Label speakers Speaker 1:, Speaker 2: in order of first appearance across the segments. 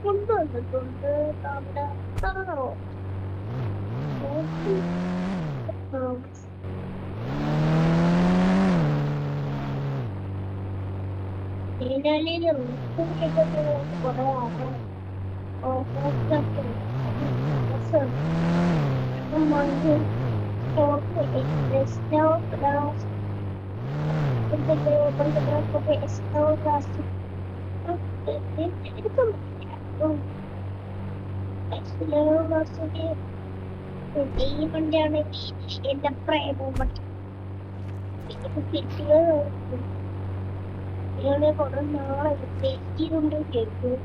Speaker 1: കൊണ്ടുവന്നിട്ടുണ്ട് നമ്മുടെ കുറെ കൊണ്ടാണ് എന്റെ പ്രേമം കുറെ നാളെ തെറ്റിയിട്ടുണ്ട് കേൾക്കും.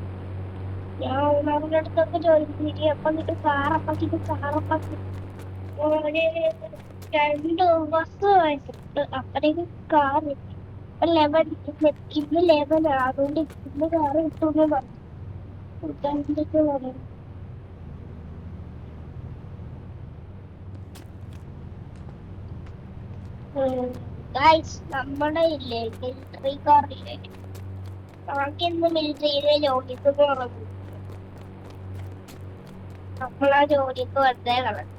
Speaker 1: ഞാൻ അവരുടെ അടുത്തൊക്കെ ചോദിച്ചിട്ട് അപ്പൊ എന്നിട്ട് കാറപ്പാക്കി രണ്ട് ബസ് വാങ്ങിച്ചിട്ട് അപ്പഴേക്ക് കാർ ലെവൻ ഇന്ന് ലെവൻ അതുകൊണ്ട് ഇന്ന് കാർ കിട്ടുമെന്ന് പറഞ്ഞു. നമ്മുടെ ഇല്ലേ മിലിറ്ററി കാറില്ലേ, നമുക്കിന്ന് മിലിറ്ററിയിലെ ജോലിക്ക് പോകണം. നമ്മളാ ജോലിക്ക് വെറുതെ കളഞ്ഞു.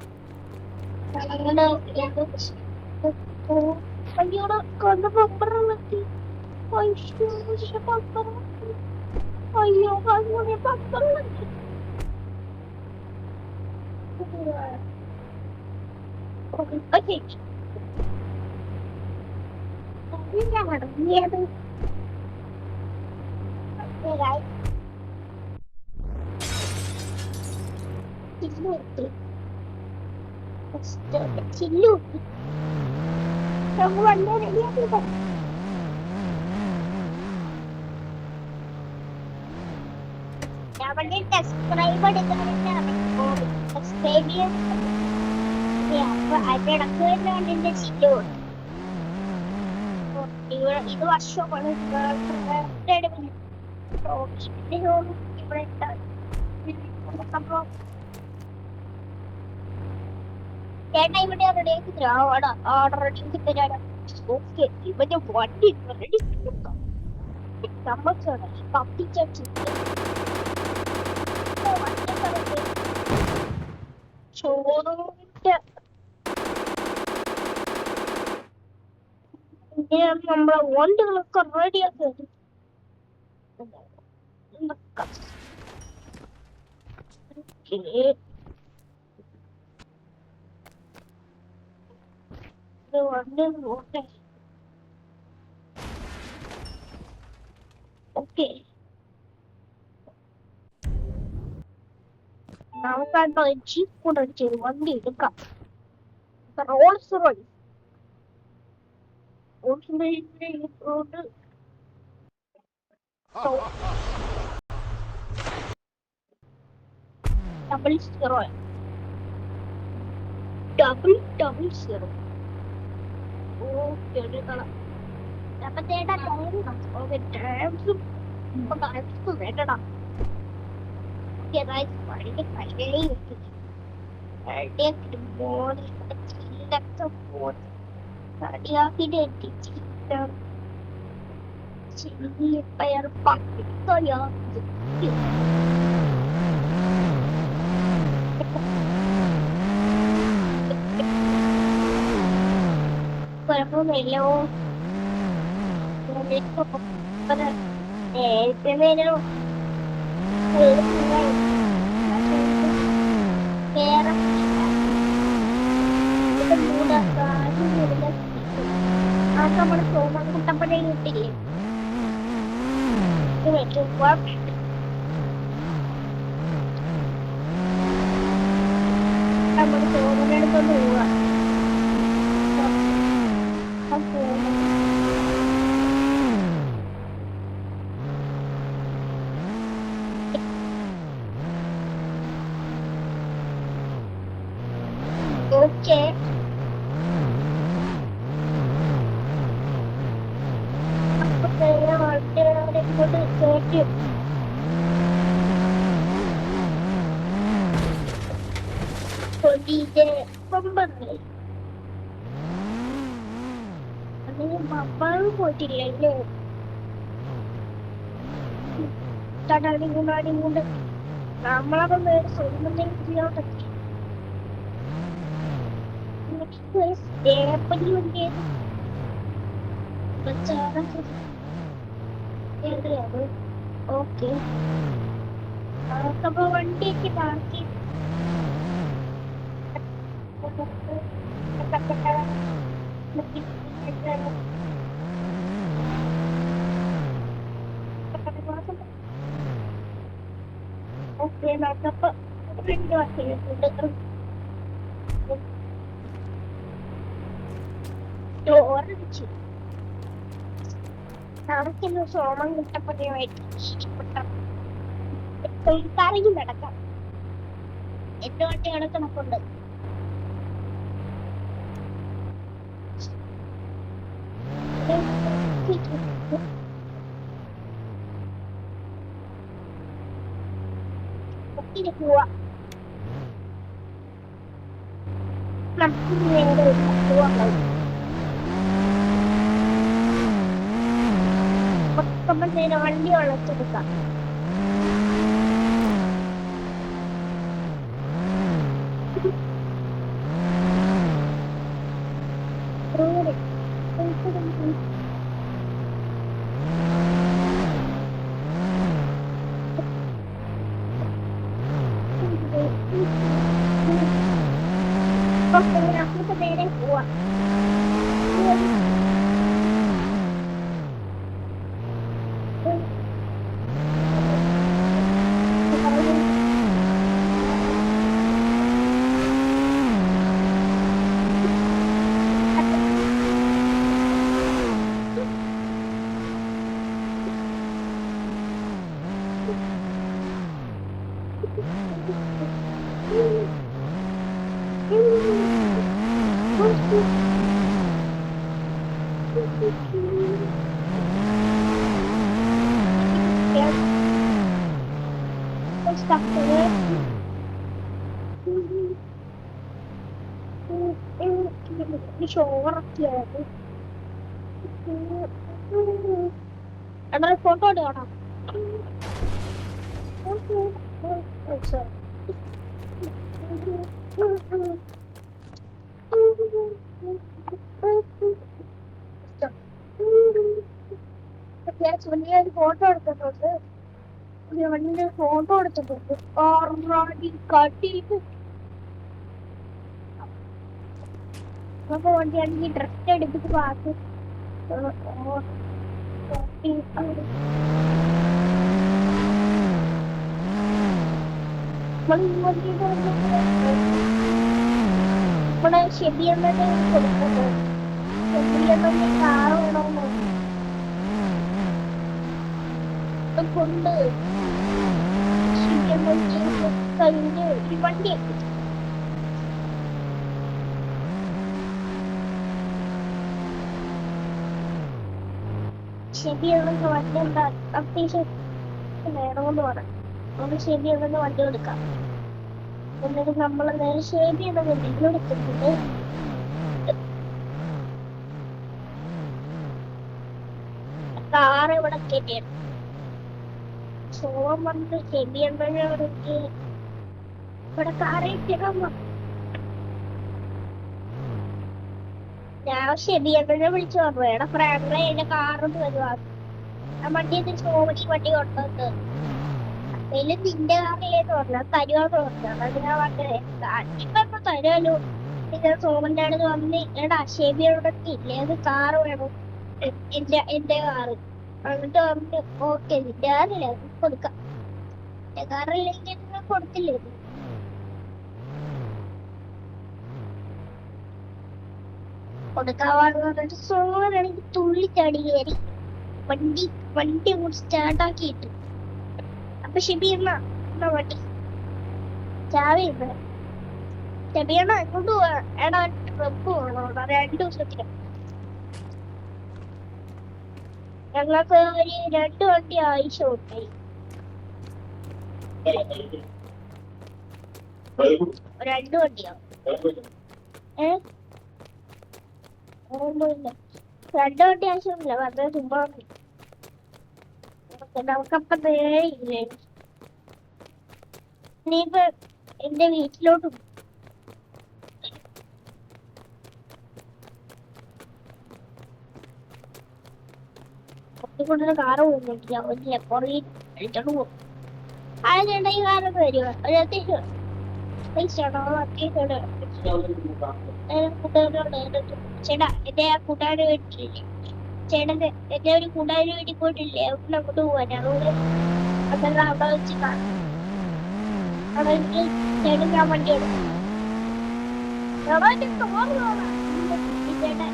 Speaker 1: അയ്യോടെ കൊന്ന് പപ്പറം വെട്ടി. അയ്യോ അങ്ങനെ പപ്പറം വെട്ടി. ഇറങ്ങിയത് ചില്ലൂട്ടി വണ്ടി റെഡിയാക്കി അവന്റെ ടെസ്റ്റ് ഡ്രൈവ് എടുക്കാനാണ് അപ്പൊ അതിടക്ക് തന്നെയാണ് എന്റെ ചില്ലു. ഇത് വർഷമാണ് ഇവിടെ ചേട്ടാ ഇവിടെ റെഡിയാക്കി തരാം. ഓർഡർ റെഡിയാക്കി തരാം. ഓക്കെ ഇവന്റെ വണ്ടി റെഡി കത്തിച്ചു ചോറിന്റെ നമ്മളെ വണ്ടികളൊക്കെ റെഡിയാക്കി വണ്ടി നോട്ടെ. ഓക്കെ നമുക്കാട്ടോ ജീപ്പ് കൊണ്ടടിച്ച് വണ്ടി എടുക്കാം. Rolls Royce double zero. Okay എടുക്കണം. അപ്പൊ ചേട്ടാ ഓക്കെ ടാക്സും വേണ്ടടാ. പയർ പക്കയാ കുഴപ്പമില്ലോ. നേരത്തെ വേറെ നമ്മള് സോമൻ കുട്ടപ്പനെ കിട്ടില്ലേ നമ്മള് സോമനെടുത്തൊന്ന് പോവാ. ഓക്കെ ബബ്ബാവ് പോയിട്ടില്ലല്ലോ. തടാടികൊണ്ട് നമ്മളപ്പം വേറെ സ്വന്തം ചെയ്യാൻ പറ്റി സ്റ്റേപ്പനി വണ്ടിയത് ഓക്കെ അപ്പൊ വണ്ടിയൊക്കെ പാർക്ക് ഓക്കെ നമുക്കപ്പോ ഫ്രണ്ട് വാക്കിയിട്ടുണ്ട് ചോറടിച്ചു നമുക്കിന്ന് സോമം കിട്ടപ്പതിയായിട്ട് കറങ്ങി നടക്കാം എന്റെ വണ്ടി അവിടെ കിടപ്പുണ്ട് പോവാ നമുക്ക് നേരെ പോവാൻ നേരെ വണ്ടി വളച്ചെടുക്കാം നമുക്ക് നേരെ പോവാം ചോറൊക്കെയാണ് എന്നാ ഫോട്ടോ എടുക്കണം ഒരു ഫോട്ടോ എടുത്തിട്ടുണ്ട് വണ്ടിന്റെ ഫോട്ടോ എടുത്തിട്ടുണ്ട് കാട്ടിയിട്ട് അപ്പൊ വണ്ടിയാണെങ്കിൽ ഡ്രസ് എടുത്തിട്ട് ബാക്കി ഇവിടെ ഷെബിയമ്മനെ കൊടുക്കുന്നത് ഷെബിയമ്മന്റെ കാറ് വേണമെന്ന് കൊണ്ട് ഷെബിയമ്മ കഴിഞ്ഞ് ഈ വണ്ടി ശരിയാണെന്ന് വണ്ടി എന്താ അത്യാവശ്യം വേണമെന്ന് പറഞ്ഞു നമുക്ക് ശരിയാണെന്ന് വണ്ടി എടുക്കാം എന്നിട്ട് നമ്മൾ നേരെ ശരിയെന്ന വണ്ടിയിൽ എടുത്തിട്ടുണ്ട് കാറ് ഇവിടെ കയറ്റിയാണ് സോളം വന്ന് ശരിയെന്നവർക്ക് ഇവിടെ കാറ് കയറ്റിയാൽ ഞാൻ ശരിയെന്നെ വിളിച്ചു പറഞ്ഞു എടാ ഫ്രാങ്ക്ലെ എന്റെ കാറൊന്ന് വരുവാ ആ വണ്ടിയൊക്കെ ചോടി വണ്ടി കൊണ്ടുവന്ന് അതില് നിന്റെ കാറില്ലേന്ന് പറഞ്ഞു തരുവാന്ന് പറഞ്ഞു അത് ഞാൻ പറഞ്ഞത് ഇപ്പൊ തരുമല്ലോ നിങ്ങൾ സോമന്റെ അടുത്ത് വന്ന് എടാ ഷെബിയോടെ ഇല്ലേ അത് കാറ് വേണം എന്റെ കാറ് എന്നിട്ട് പറഞ്ഞു ഓക്കെ നിന്റെ കാറില്ലേ കൊടുക്കാം എന്റെ കാറില്ലെങ്കിൽ കൊടുത്തില്ലേ കൊടുക്കാവാന്ന് പറഞ്ഞിട്ട് സോമനാണെങ്കിൽ തുള്ളിച്ചാടി കയറി വണ്ടി കൂടി സ്റ്റാർട്ടാക്കിയിട്ടു അപ്പൊ ഷെബി എന്നാ വണ്ടി ചാവി ഷെബി എണ്ണ എങ്ങോട്ട് പോവാ എടാ ട്രിപ്പ് വേണോ 2 ദിവസത്തിന് ഞങ്ങൾക്ക് ഒരു 2 വണ്ടി ആവശ്യമുണ്ടായി 2 വണ്ടിയാവും ഓർമ്മയില്ല 2 വണ്ടി ആവശ്യമില്ല വെറുതെ ചുമ്മാ നമുക്കപ്പത്തേ ഇല്ലേ ഇനിയിപ്പോ എന്റെ വീട്ടിലോട്ട് കൊണ്ടുള്ള കാറ് പോകുന്നില്ല പറ്റില്ല പുറകെ കഴിച്ചോണ്ട് പോകും ആ ചേട്ടാ ഈ കാറൊക്കെ വരുമോ ഒരു അത്യാവശ്യം പൈസ ഉണ്ടോ അത്യാവശ്യം ചേട്ടാ എന്റെ ആ കൂട്ടുകാരുടെ വീട്ടിലില്ലേ ചേട്ടന്റെ എന്റെ ഒരു കൂട്ടുകാരുടെ വീട്ടിൽ പോയിട്ടില്ലേ അവിടെ അങ്ങോട്ട് പോവാൻ അതുകൊണ്ട് അതെല്ലാം അവിടെ വെച്ച് കാണാം അവിടെ വെച്ച് ചേട്ടൻ ഞാൻ വണ്ടി എടുക്കും ചേട്ടൻ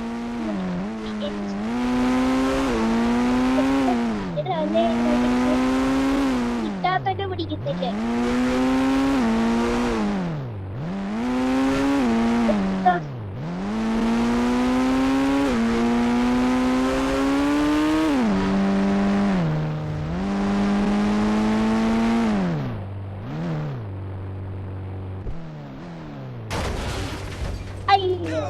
Speaker 1: കിട്ടാത്തന്നെ പിടിക്കത്തില്ലേ അയ്യോ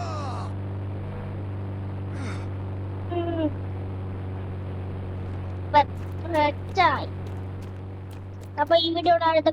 Speaker 1: അപ്പൊ ഈ വീഡിയോ അടുത്ത